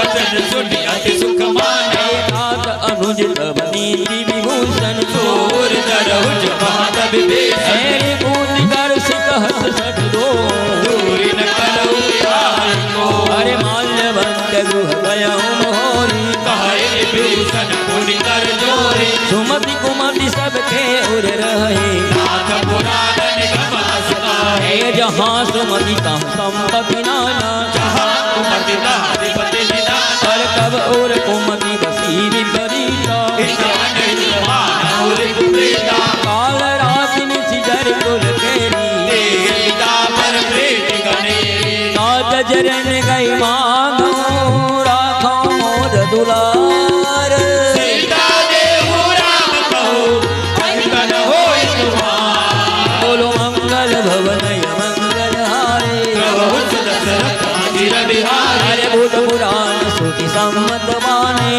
वचन सुनि अति सुख माना। नाथ अनुज तब नीति विभूषण सूर दरहुज महत विभीषण। ऐ कूद कर सिकहत सठ दो दूरी न करऊ बिहार को। अरे माल्यवंत गृह गयऊँ मोरी कहे विभीषण मुनि कर जोरी। सुमति कुमति सबके उर रहे नाथ पुराण निगम अस गाहे। जहाँ सुमति तहाँ संपत्ति नाना जहाँ कुमति तहाँ अधिपति निदान। पर कब और कुमति बसी विपरीता काल राति निशिचर कुल केरी नाथ जरन गई मांगो राखो मोद दुलार बोलो मंगल भवन मंगल हारे बिहार। अरे भूत पुराण श्रुति सम्मत माने